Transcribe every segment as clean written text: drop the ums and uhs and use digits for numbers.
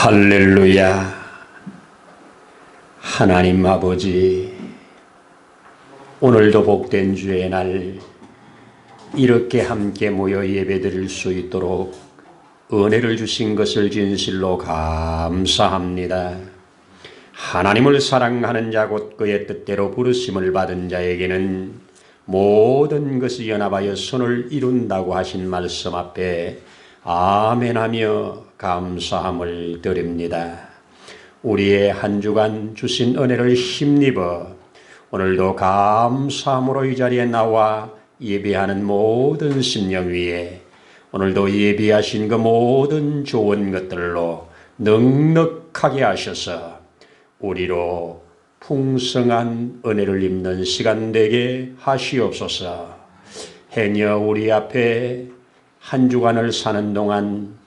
할렐루야. 하나님 아버지, 오늘도 복된 주의 날 이렇게 함께 모여 예배드릴 수 있도록 은혜를 주신 것을 진실로 감사합니다. 하나님을 사랑하는 자 곧 그의 뜻대로 부르심을 받은 자에게는 모든 것이 연합하여 선을 이룬다고 하신 말씀 앞에 아멘하며 감사함을 드립니다. 우리의 한 주간 주신 은혜를 힘입어 오늘도 감사함으로 이 자리에 나와 예배하는 모든 심령 위에 오늘도 예비하신 그 모든 좋은 것들로 넉넉하게 하셔서 우리로 풍성한 은혜를 입는 시간 되게 하시옵소서. 행여 우리 앞에 한 주간을 사는 동안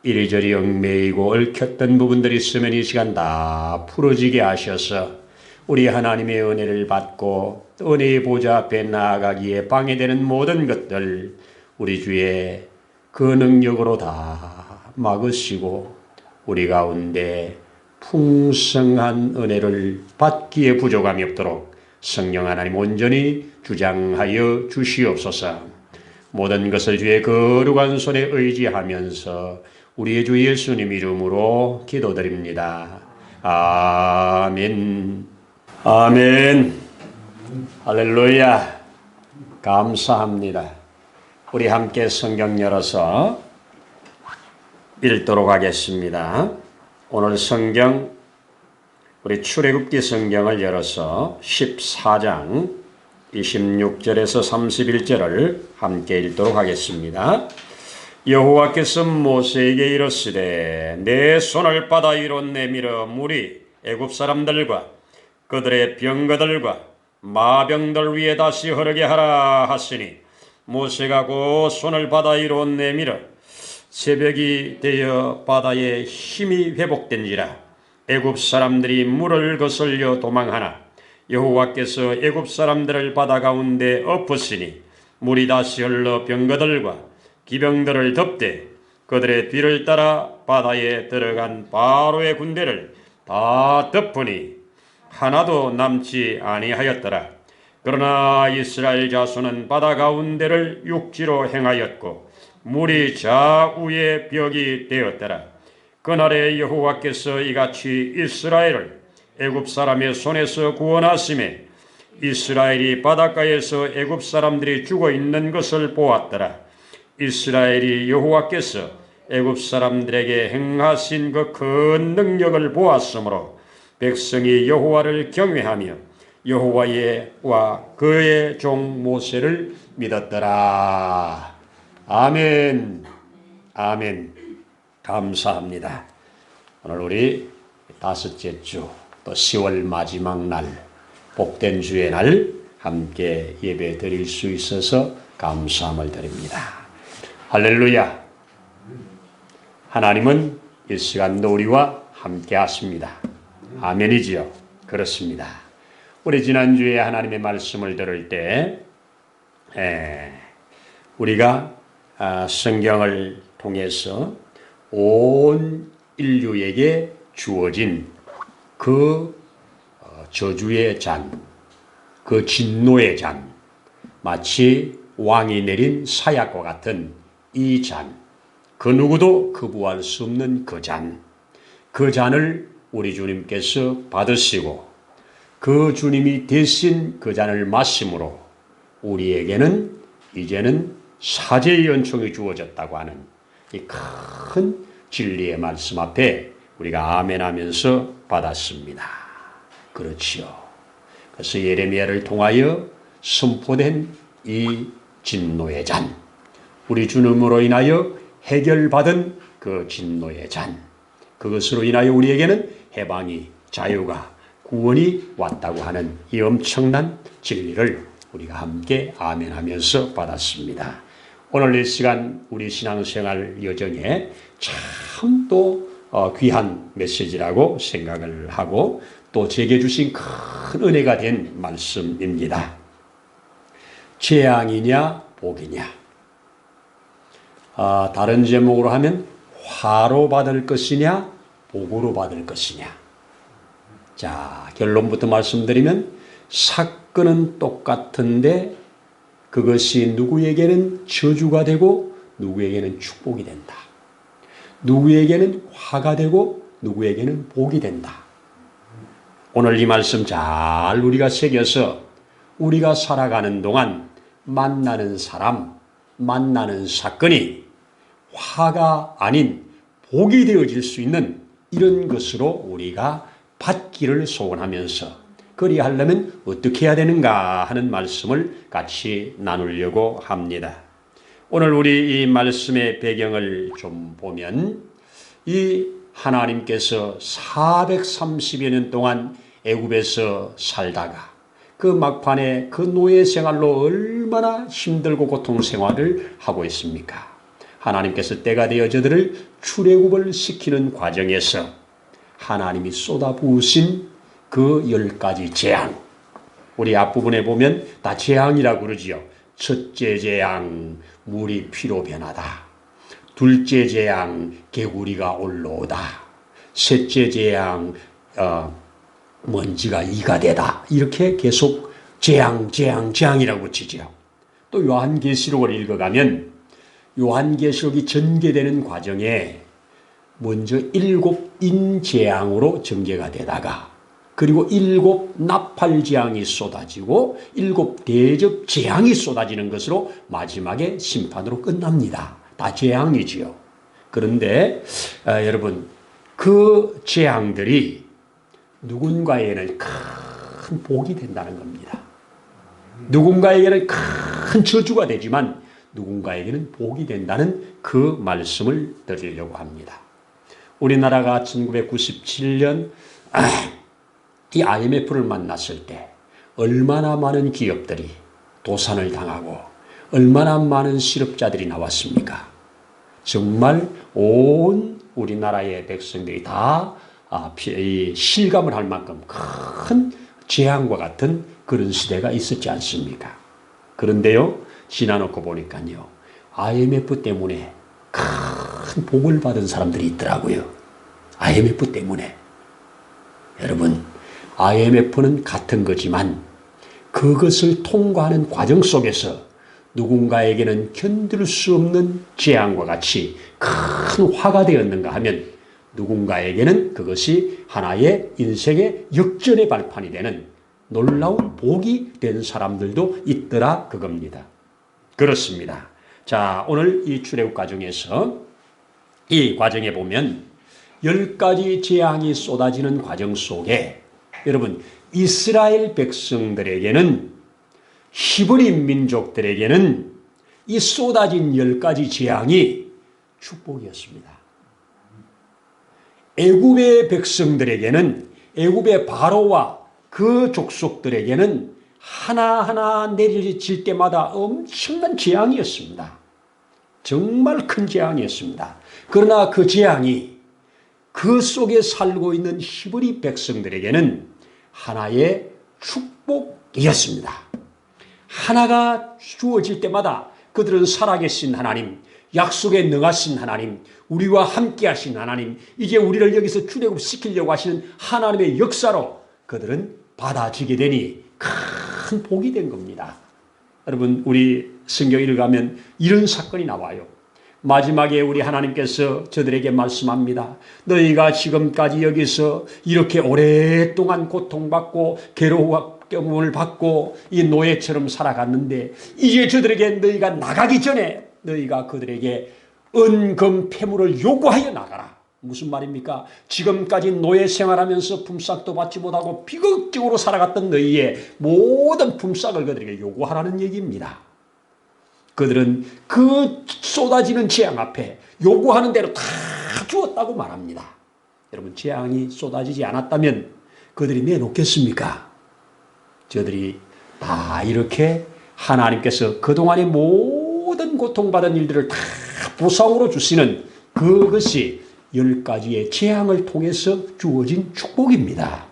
이리저리 얽매이고 얽혔던 부분들이 있으면 이 시간 다 풀어지게 하셔서 우리 하나님의 은혜를 받고 은혜의 보좌 앞에 나아가기에 방해되는 모든 것들 우리 주의 그 능력으로 다 막으시고 우리 가운데 풍성한 은혜를 받기에 부족함이 없도록 성령 하나님 온전히 주장하여 주시옵소서. 모든 것을 주의 거룩한 손에 의지하면서 우리의 주 예수님 이름으로 기도드립니다. 아멘. 아멘. 할렐루야. 감사합니다. 우리 함께 성경 열어서 읽도록 하겠습니다. 오늘 성경 우리 출애굽기 성경을 열어서 14장 26절에서 31절을 함께 읽도록 하겠습니다. 여호와께서 모세에게 이르시되 내 손을 바다 위로 내밀어 물이 애굽 사람들과 그들의 병거들과 마병들 위에 다시 흐르게 하라 하시니 모세가 그 손을 바다 위로 내밀어 새벽이 되어 바다에 힘이 회복된지라 애굽 사람들이 물을 거슬려 도망하나 여호와께서 애굽 사람들을 바다 가운데 엎으시니 물이 다시 흘러 병거들과 기병들을 덮되 그들의 뒤를 따라 바다에 들어간 바로의 군대를 다 덮으니 하나도 남지 아니하였더라. 그러나 이스라엘 자손은 바다 가운데를 육지로 행하였고 물이 좌우의 벽이 되었더라. 그날에 여호와께서 이같이 이스라엘을 애굽 사람의 손에서 구원하심에 이스라엘이 바닷가에서 애굽 사람들이 죽어 있는 것을 보았더라. 이스라엘이 여호와께서 애굽 사람들에게 행하신 그 큰 능력을 보았으므로 백성이 여호와를 경외하며 여호와와 그의 종 모세를 믿었더라. 아멘. 아멘. 감사합니다. 오늘 우리 다섯째 주 또 10월 마지막 날 복된 주의 날 함께 예배 드릴 수 있어서 감사함을 드립니다. 할렐루야. 하나님은 이 시간도 우리와 함께 하십니다. 아멘이지요. 그렇습니다. 우리 지난주에 하나님의 말씀을 들을 때 우리가 성경을 통해서 온 인류에게 주어진 그 저주의 잔, 그 진노의 잔, 마치 왕이 내린 사약과 같은 이 잔, 그 누구도 거부할 수 없는 그 잔, 그 잔을 우리 주님께서 받으시고 그 주님이 대신 그 잔을 마심으로 우리에게는 이제는 사죄의 연총이 주어졌다고 하는 이 큰 진리의 말씀 앞에 우리가 아멘하면서 받았습니다. 그렇지요. 그래서 예레미야를 통하여 선포된 이 진노의 잔, 우리 주님으로 인하여 해결받은 그 진노의 잔, 그것으로 인하여 우리에게는 해방이, 자유가, 구원이 왔다고 하는 이 엄청난 진리를 우리가 함께 아멘하면서 받았습니다. 오늘 이 시간 우리 신앙생활 여정에 참 또 귀한 메시지라고 생각을 하고 또 제게 주신 큰 은혜가 된 말씀입니다. 재앙이냐 복이냐. 다른 제목으로 하면 화로 받을 것이냐 복으로 받을 것이냐. 자, 결론부터 말씀드리면 사건은 똑같은데 그것이 누구에게는 저주가 되고 누구에게는 축복이 된다. 누구에게는 화가 되고 누구에게는 복이 된다. 오늘 이 말씀 잘 우리가 새겨서 우리가 살아가는 동안 만나는 사람, 만나는 사건이 화가 아닌 복이 되어질 수 있는 이런 것으로 우리가 받기를 소원하면서 그리하려면 어떻게 해야 되는가 하는 말씀을 같이 나누려고 합니다. 오늘 우리 이 말씀의 배경을 좀 보면 이 하나님께서 430여 년 동안 애굽에서 살다가 그 막판에 그 노예 생활로 얼마나 힘들고 고통 생활을 하고 있습니까? 하나님께서 때가 되어 저들을 출애굽을 시키는 과정에서 하나님이 쏟아부으신 그 10가지 재앙, 우리 앞부분에 보면 다 재앙이라고 그러지요. 첫째 재앙, 물이 피로 변하다. 둘째 재앙, 개구리가 올라오다. 셋째 재앙, 먼지가 이가 되다. 이렇게 계속 재앙이라고 붙이죠. 또 요한계시록을 읽어가면 요한계시록이 전개되는 과정에 먼저 7인 재앙으로 전개가 되다가 그리고 7 나팔 재앙이 쏟아지고 7 대접 재앙이 쏟아지는 것으로 마지막에 심판으로 끝납니다. 다 재앙이지요. 그런데 여러분 그 재앙들이 누군가에게는 큰 복이 된다는 겁니다. 누군가에게는 큰 저주가 되지만 누군가에게는 복이 된다는 그 말씀을 드리려고 합니다. 우리나라가 1997년 이 IMF를 만났을 때 얼마나 많은 기업들이 도산을 당하고 얼마나 많은 실업자들이 나왔습니까? 정말 온 우리나라의 백성들이 다 실감을 할 만큼 큰 재앙과 같은 그런 시대가 있었지 않습니까? 그런데요, 지나놓고 보니까요, IMF 때문에 큰 복을 받은 사람들이 있더라고요. IMF 때문에. 여러분, IMF는 같은 거지만 그것을 통과하는 과정 속에서 누군가에게는 견딜 수 없는 재앙과 같이 큰 화가 되었는가 하면 누군가에게는 그것이 하나의 인생의 역전의 발판이 되는 놀라운 복이 된 사람들도 있더라 그겁니다. 그렇습니다. 자, 오늘 이 출애굽 과정에서 이 과정에 보면 10가지 재앙이 쏟아지는 과정 속에 여러분 이스라엘 백성들에게는 히브리 민족들에게는 이 쏟아진 10가지 재앙이 축복이었습니다. 애굽의 백성들에게는 애굽의 바로와 그 족속들에게는 하나하나 내려질 때마다 엄청난 재앙이었습니다. 정말 큰 재앙이었습니다. 그러나 그 재앙이 그 속에 살고 있는 히브리 백성들에게는 하나의 축복이었습니다. 하나가 주어질 때마다 그들은 살아계신 하나님, 약속에 능하신 하나님, 우리와 함께 하신 하나님, 이제 우리를 여기서 출애굽시키려고 하시는 하나님의 역사로 그들은 받아지게 되니 큰 복이 된 겁니다. 여러분, 우리 성경 읽어가면 이런 사건이 나와요. 마지막에 우리 하나님께서 저들에게 말씀합니다. 너희가 지금까지 여기서 이렇게 오랫동안 고통받고 괴로움을 받고 이 노예처럼 살아갔는데 이제 저들에게 너희가 나가기 전에 너희가 그들에게 은금 폐물을 요구하여 나가라. 무슨 말입니까? 지금까지 노예 생활하면서 품삯도 받지 못하고 비극적으로 살아갔던 너희의 모든 품삯을 그들에게 요구하라는 얘기입니다. 그들은 그 쏟아지는 재앙 앞에 요구하는 대로 다 주었다고 말합니다. 여러분, 재앙이 쏟아지지 않았다면 그들이 내놓겠습니까? 저들이 다 이렇게 하나님께서 그동안의 모든 고통받은 일들을 다 보상으로 주시는 그것이 10가지의 재앙을 통해서 주어진 축복입니다.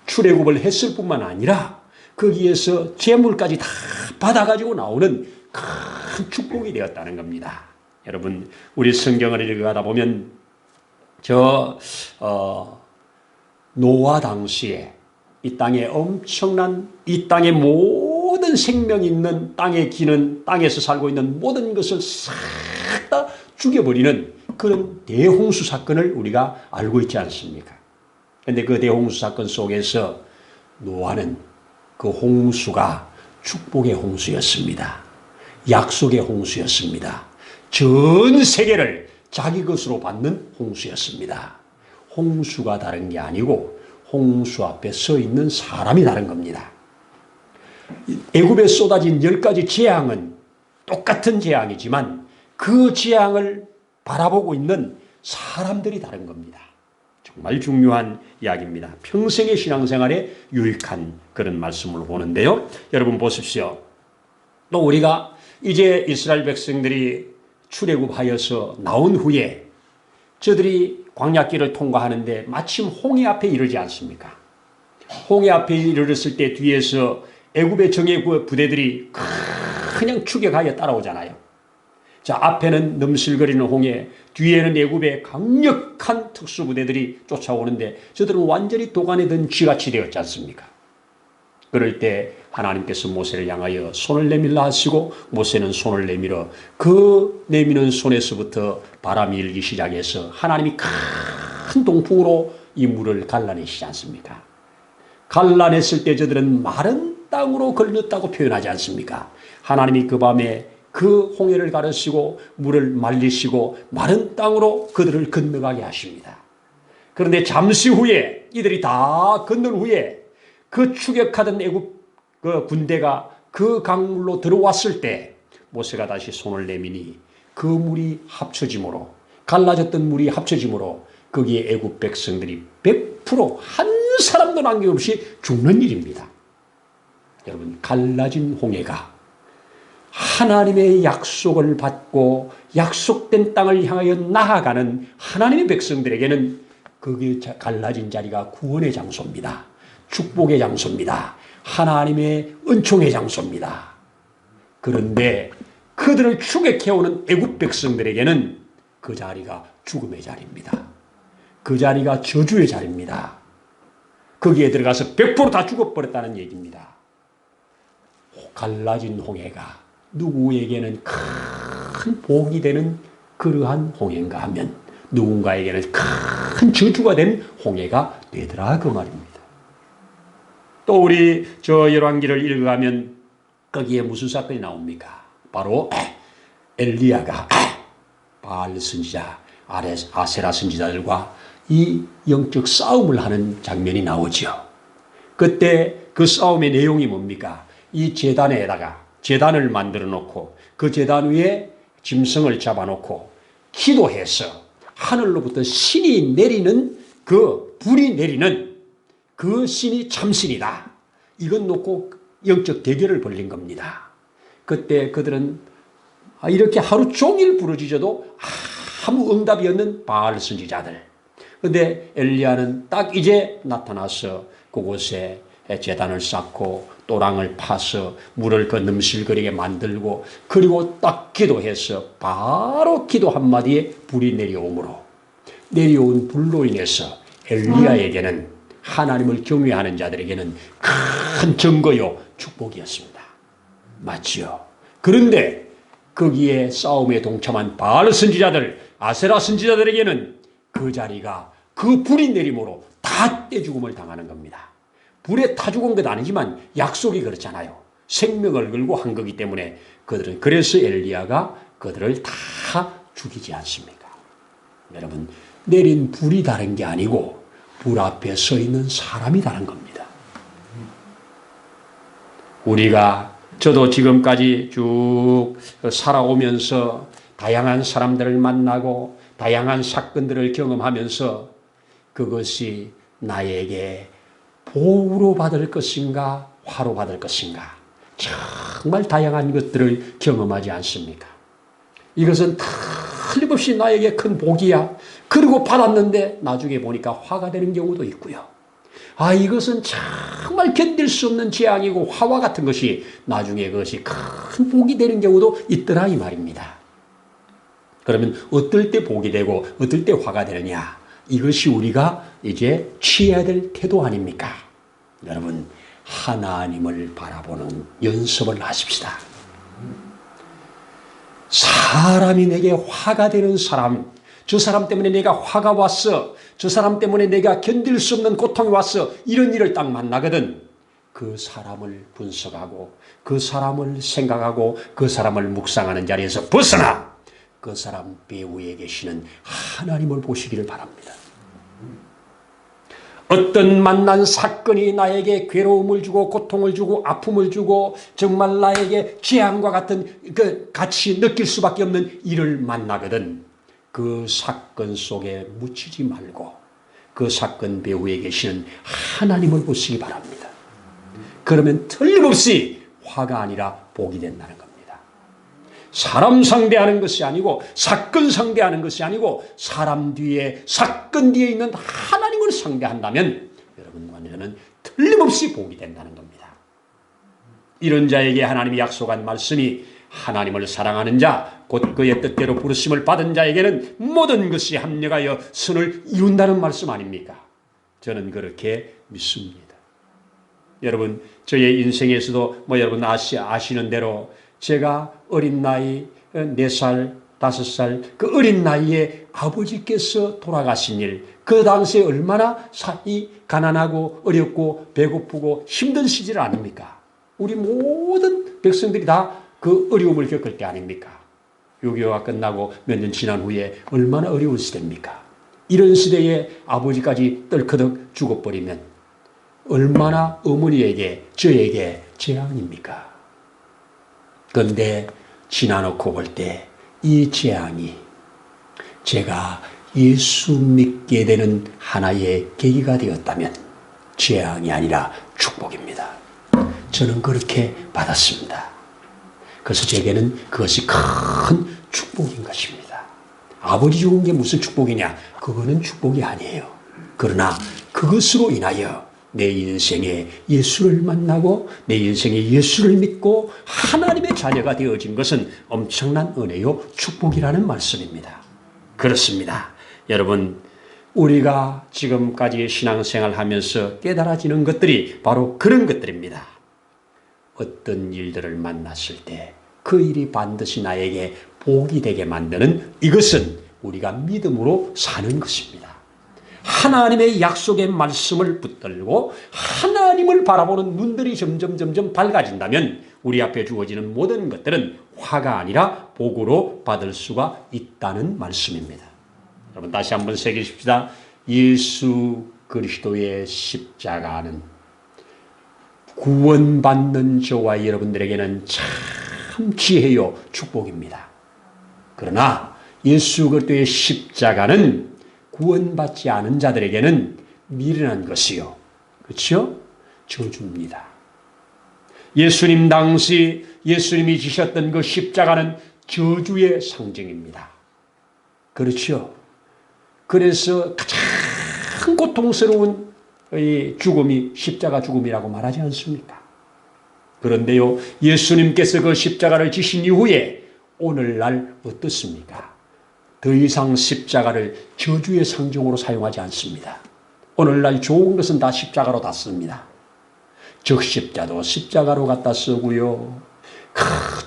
출애굽을 했을 뿐만 아니라 거기에서 재물까지 다 받아가지고 나오는 큰 축복이 되었다는 겁니다. 여러분, 우리 성경을 읽어가다 보면 노아 당시에 이 땅에 엄청난 이 땅의 모든 생명 있는 땅에 기는 땅에서 살고 있는 모든 것을 싹 다 죽여버리는 그런 대홍수 사건을 우리가 알고 있지 않습니까? 그런데 그 대홍수 사건 속에서 노아는 그 홍수가 축복의 홍수였습니다. 약속의 홍수였습니다. 전 세계를 자기 것으로 받는 홍수였습니다. 홍수가 다른 게 아니고 홍수 앞에 서 있는 사람이 다른 겁니다. 애굽에 쏟아진 10가지 재앙은 똑같은 재앙이지만 그 재앙을 바라보고 있는 사람들이 다른 겁니다. 정말 중요한 이야기입니다. 평생의 신앙생활에 유익한 그런 말씀을 보는데요. 여러분 보십시오. 또 우리가 이제 이스라엘 백성들이 출애굽하여서 나온 후에 저들이 광야길을 통과하는데 마침 홍해 앞에 이르지 않습니까? 홍해 앞에 이르렀을 때 뒤에서 애굽의 정예 부대들이 그냥 추격하여 따라오잖아요. 자, 앞에는 넘실거리는 홍해, 뒤에는 애굽의 강력한 특수부대들이 쫓아오는데 저들은 완전히 도간에 든 쥐같이 되었지 않습니까? 그럴 때 하나님께서 모세를 향하여 손을 내밀라 하시고 모세는 손을 내밀어 그 내미는 손에서부터 바람이 일기 시작해서 하나님이 큰 동풍으로 이 물을 갈라내시지 않습니까? 갈라냈을 때 저들은 마른 땅으로 걸렸다고 표현하지 않습니까? 하나님이 그 밤에 그 홍해를 가르시고 물을 말리시고 마른 땅으로 그들을 건너가게 하십니다. 그런데 잠시 후에 이들이 다 건넌 후에 그 추격하던 애굽 그 군대가 그 강물로 들어왔을 때 모세가 다시 손을 내미니 그 물이 합쳐짐으로 갈라졌던 물이 합쳐짐으로 거기에 애굽 백성들이 100%한 사람도 남김없이 죽는 일입니다. 여러분 갈라진 홍해가 하나님의 약속을 받고 약속된 땅을 향하여 나아가는 하나님의 백성들에게는 거기 갈라진 자리가 구원의 장소입니다. 축복의 장소입니다. 하나님의 은총의 장소입니다. 그런데 그들을 추격해오는 애굽 백성들에게는 그 자리가 죽음의 자리입니다. 그 자리가 저주의 자리입니다. 거기에 들어가서 100% 다 죽어버렸다는 얘기입니다. 갈라진 홍해가 누구에게는 큰 복이 되는 그러한 홍해인가 하면 누군가에게는 큰 저주가 된 홍해가 되더라 그 말입니다. 또 우리 열왕기를 읽어가면 거기에 무슨 사건이 나옵니까? 바로 엘리야가 바알 선지자, 아세라 선지자들과 이 영적 싸움을 하는 장면이 나오죠. 그때 그 싸움의 내용이 뭡니까? 이 제단을 만들어 놓고 그 제단 위에 짐승을 잡아놓고 기도해서 하늘로부터 신이 내리는 그 불이 내리는 그 신이 참신이다. 이건 놓고 영적 대결을 벌린 겁니다. 그때 그들은 이렇게 하루 종일 부르짖어도 아무 응답이 없는 바알 선지자들. 그런데 엘리야는 딱 이제 나타나서 그곳에 제단을 쌓고 또랑을 파서 물을 그 넘실거리게 만들고 그리고 딱 기도해서 바로 기도 한마디에 불이 내려오므로 내려온 불로 인해서 엘리야에게는 하나님을 경외하는 자들에게는 큰 증거요 축복이었습니다. 맞지요? 그런데 거기에 싸움에 동참한 바알 선지자들, 아세라 선지자들에게는 그 자리가 그 불이 내림으로 다 떼죽음을 당하는 겁니다. 불에 타 죽은 것 아니지만 약속이 그렇잖아요. 생명을 걸고 한 거기 때문에 그들은 그래서 엘리야가 그들을 다 죽이지 않습니까? 여러분 내린 불이 다른 게 아니고 불 앞에 서 있는 사람이 다른 겁니다. 저도 지금까지 쭉 살아오면서 다양한 사람들을 만나고 다양한 사건들을 경험하면서 그것이 나에게 복으로 받을 것인가 화로 받을 것인가 정말 다양한 것들을 경험하지 않습니까? 이것은 틀림없이 나에게 큰 복이야. 그리고 받았는데 나중에 보니까 화가 되는 경우도 있고요. 이것은 정말 견딜 수 없는 재앙이고 화와 같은 것이 나중에 그것이 큰 복이 되는 경우도 있더라 이 말입니다. 그러면 어떨 때 복이 되고 어떨 때 화가 되느냐? 이것이 우리가 이제 취해야 될 태도 아닙니까? 여러분, 하나님을 바라보는 연습을 하십시다. 사람이 내게 화가 되는 사람, 저 사람 때문에 내가 화가 왔어, 저 사람 때문에 내가 견딜 수 없는 고통이 왔어, 이런 일을 딱 만나거든. 그 사람을 분석하고 그 사람을 생각하고 그 사람을 묵상하는 자리에서 벗어나 그 사람 배후에 계시는 하나님을 보시기를 바랍니다. 어떤 만난 사건이 나에게 괴로움을 주고 고통을 주고 아픔을 주고 정말 나에게 재앙과 같은 같이 느낄 수밖에 없는 일을 만나거든. 그 사건 속에 묻히지 말고 그 사건 배후에 계시는 하나님을 보시기 바랍니다. 그러면 틀림없이 화가 아니라 복이 된다는 겁니다. 사람 상대하는 것이 아니고 사건 상대하는 것이 아니고 사람 뒤에 사건 뒤에 있는 하나님을 상대한다면 여러분과는 틀림없이 복이 된다는 겁니다. 이런 자에게 하나님이 약속한 말씀이 하나님을 사랑하는 자, 곧 그의 뜻대로 부르심을 받은 자에게는 모든 것이 합력하여 선을 이룬다는 말씀 아닙니까? 저는 그렇게 믿습니다. 여러분, 저의 인생에서도 여러분 아시는 대로 제가 어린 나이 4살, 5살 그 어린 나이에 아버지께서 돌아가신 일, 그 당시에 얼마나 가난하고 어렵고 배고프고 힘든 시절 아닙니까? 우리 모든 백성들이 다 그 어려움을 겪을 때 아닙니까? 6.25가 끝나고 몇 년 지난 후에 얼마나 어려운 시대입니까? 이런 시대에 아버지까지 떨커덕 죽어버리면 얼마나 어머니에게 저에게 재앙입니까? 그런데 지나놓고 볼 때 이 재앙이 제가 예수 믿게 되는 하나의 계기가 되었다면 재앙이 아니라 축복입니다. 저는 그렇게 받았습니다. 그래서 제게는 그것이 큰 축복인 것입니다. 아버지 죽은 게 무슨 축복이냐? 그거는 축복이 아니에요. 그러나 그것으로 인하여 내 인생에 예수를 만나고 내 인생에 예수를 믿고 하나님의 자녀가 되어진 것은 엄청난 은혜요 축복이라는 말씀입니다. 그렇습니다. 여러분, 우리가 지금까지 신앙생활 하면서 깨달아지는 것들이 바로 그런 것들입니다. 어떤 일들을 만났을 때 그 일이 반드시 나에게 복이 되게 만드는 이것은 우리가 믿음으로 사는 것입니다. 하나님의 약속의 말씀을 붙들고 하나님을 바라보는 눈들이 점점 밝아진다면 우리 앞에 주어지는 모든 것들은 화가 아니라 복으로 받을 수가 있다는 말씀입니다. 여러분, 다시 한번 새기십시다. 예수 그리스도의 십자가는 구원받는 저와 여러분들에게는 참 지혜요 축복입니다. 그러나 예수 그리스도의 십자가는 구원받지 않은 자들에게는 미련한 것이요, 그렇죠? 저주입니다. 예수님 당시 예수님이 지셨던 그 십자가는 저주의 상징입니다. 그렇죠? 그래서 가장 고통스러운 이 죽음이 십자가 죽음이라고 말하지 않습니까? 그런데요, 예수님께서 그 십자가를 지신 이후에 오늘날 어떻습니까? 더 이상 십자가를 저주의 상징으로 사용하지 않습니다. 오늘날 좋은 것은 다 십자가로 다 씁니다. 적십자도 십자가로 갖다 쓰고요.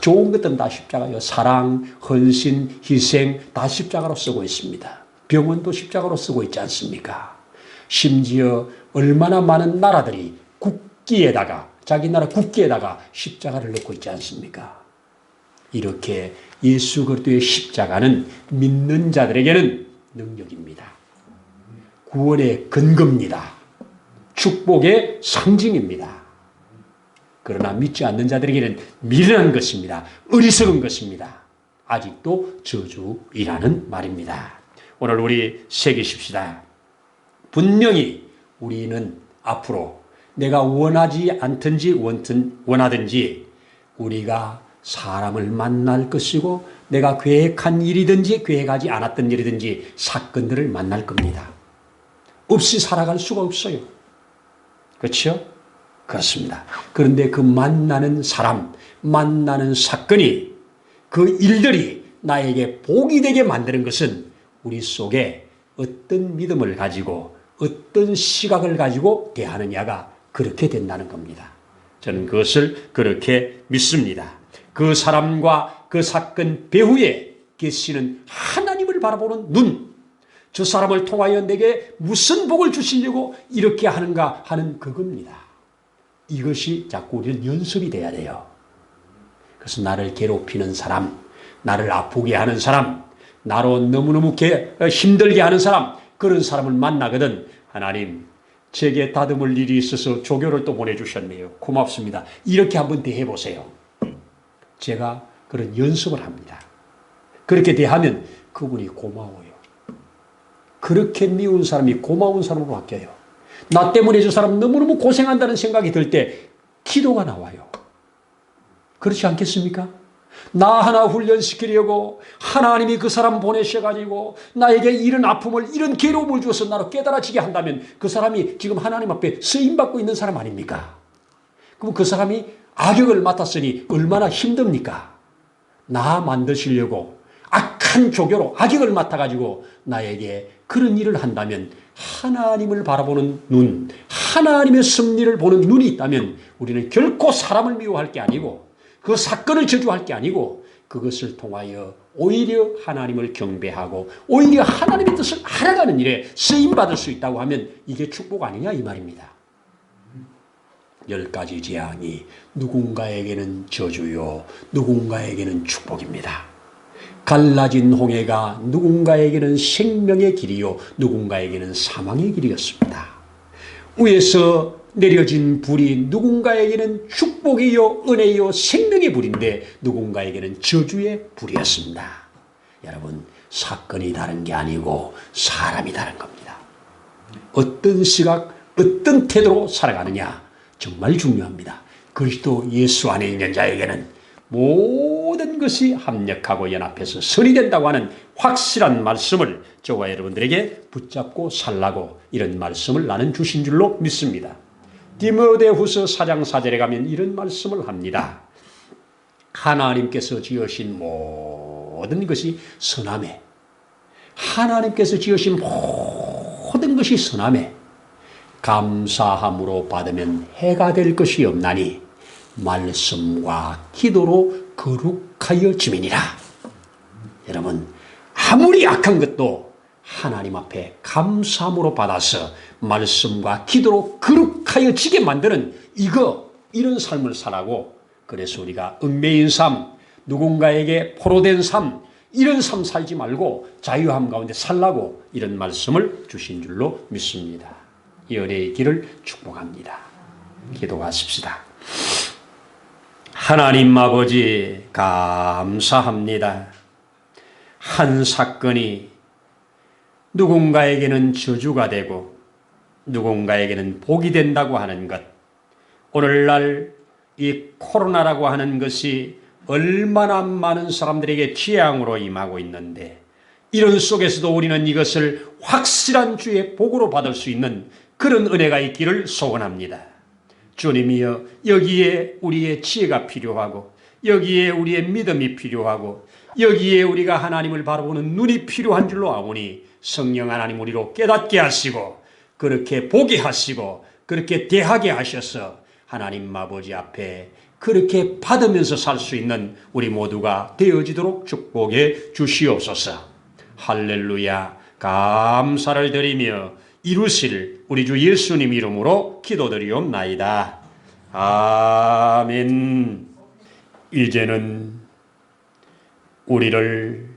좋은 것들은 다 십자가요. 사랑, 헌신, 희생 다 십자가로 쓰고 있습니다. 병원도 십자가로 쓰고 있지 않습니까? 심지어 얼마나 많은 나라들이 국기에다가 자기 나라 국기에다가 십자가를 넣고 있지 않습니까? 이렇게 예수 그리스도의 십자가는 믿는 자들에게는 능력입니다. 구원의 근거입니다. 축복의 상징입니다. 그러나 믿지 않는 자들에게는 미련한 것입니다. 어리석은 것입니다. 아직도 저주이라는 말입니다. 오늘 우리 새기십시다. 분명히 우리는 앞으로 내가 원하지 않든지 원하든지 우리가 사람을 만날 것이고 내가 계획한 일이든지 계획하지 않았던 일이든지 사건들을 만날 겁니다. 없이 살아갈 수가 없어요. 그렇죠? 그렇습니다. 그런데 그 만나는 사람, 만나는 사건이 그 일들이 나에게 복이 되게 만드는 것은 우리 속에 어떤 믿음을 가지고 어떤 시각을 가지고 대하느냐가 그렇게 된다는 겁니다. 저는 그것을 그렇게 믿습니다. 그 사람과 그 사건 배후에 계시는 하나님을 바라보는 눈, 저 사람을 통하여 내게 무슨 복을 주시려고 이렇게 하는가 하는 그겁니다. 이것이 자꾸 우리는 연습이 돼야 돼요. 그래서 나를 괴롭히는 사람, 나를 아프게 하는 사람, 나로 너무너무 힘들게 하는 사람, 그런 사람을 만나거든 하나님 제게 다듬을 일이 있어서 조교를 또 보내주셨네요. 고맙습니다. 이렇게 한번 대해보세요. 제가 그런 연습을 합니다. 그렇게 대하면 그분이 고마워요. 그렇게 미운 사람이 고마운 사람으로 바뀌어요. 나 때문에 저 사람 너무너무 고생한다는 생각이 들 때 기도가 나와요. 그렇지 않겠습니까? 나 하나 훈련시키려고 하나님이 그 사람 보내셔가지고 나에게 이런 아픔을 이런 괴로움을 주어서 나로 깨달아지게 한다면 그 사람이 지금 하나님 앞에 쓰임받고 있는 사람 아닙니까? 그럼 그 사람이 악역을 맡았으니 얼마나 힘듭니까? 나 만드시려고 악한 조교로 악역을 맡아가지고 나에게 그런 일을 한다면 하나님을 바라보는 눈, 하나님의 섭리를 보는 눈이 있다면 우리는 결코 사람을 미워할 게 아니고 그 사건을 저주할 게 아니고 그것을 통하여 오히려 하나님을 경배하고 오히려 하나님의 뜻을 알아가는 일에 쓰임받을 수 있다고 하면 이게 축복 아니냐 이 말입니다. 10가지 재앙이 누군가에게는 저주요 누군가에게는 축복입니다. 갈라진 홍해가 누군가에게는 생명의 길이요 누군가에게는 사망의 길이었습니다. 위에서 내려진 불이 누군가에게는 축복이요 은혜요 생명의 불인데 누군가에게는 저주의 불이었습니다. 여러분 사건이 다른 게 아니고 사람이 다른 겁니다. 어떤 시각 어떤 태도로 살아가느냐 정말 중요합니다. 그리스도 예수 안에 있는 자에게는 모든 것이 합력하고 연합해서 선이 된다고 하는 확실한 말씀을 저와 여러분들에게 붙잡고 살라고 이런 말씀을 나는 주신 줄로 믿습니다. 디모데후서 4장 4절에 가면 이런 말씀을 합니다. 하나님께서 지으신 모든 것이 선하매 하나님께서 지으신 모든 것이 선하매 감사함으로 받으면 해가 될 것이 없나니 말씀과 기도로 거룩하여 지민이라. 여러분 아무리 악한 것도 하나님 앞에 감사함으로 받아서 말씀과 기도로 거룩하여 지게 만드는 이런 삶을 살라고 그래서 우리가 얽매인 삶 누군가에게 포로된 삶 이런 삶 살지 말고 자유함 가운데 살라고 이런 말씀을 주신 줄로 믿습니다. 이 은혜의 길을 축복합니다. 기도하십시다. 하나님 아버지 감사합니다. 한 사건이 누군가에게는 저주가 되고 누군가에게는 복이 된다고 하는 것 오늘날 이 코로나라고 하는 것이 얼마나 많은 사람들에게 재앙으로 임하고 있는데 이런 속에서도 우리는 이것을 확실한 주의 복으로 받을 수 있는 그런 은혜가 있기를 소원합니다. 주님이여 여기에 우리의 지혜가 필요하고 여기에 우리의 믿음이 필요하고 여기에 우리가 하나님을 바라보는 눈이 필요한 줄로 아오니 성령 하나님 우리로 깨닫게 하시고 그렇게 보게 하시고 그렇게 대하게 하셔서 하나님 아버지 앞에 그렇게 받으면서 살 수 있는 우리 모두가 되어지도록 축복해 주시옵소서. 할렐루야 감사를 드리며 이루실 우리 주 예수님 이름으로 기도드리옵나이다. 아멘. 이제는 우리를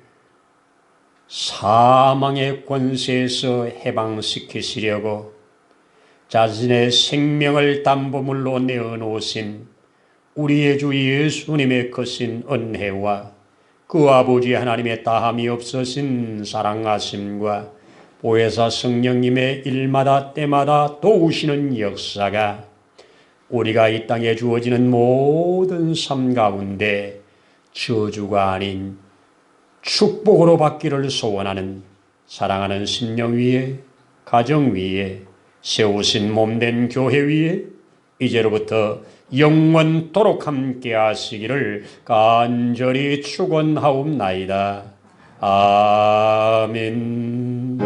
사망의 권세에서 해방시키시려고 자신의 생명을 담보물로 내어놓으신 우리의 주 예수님의 크신 은혜와 그 아버지 하나님의 다함이 없으신 사랑하심과 보혜사 성령님의 일마다 때마다 도우시는 역사가 우리가 이 땅에 주어지는 모든 삶 가운데 저주가 아닌 축복으로 받기를 소원하는 사랑하는 심령 위에 가정 위에 세우신 몸된 교회 위에 이제로부터 영원토록 함께 하시기를 간절히 축원하옵나이다. 아멘.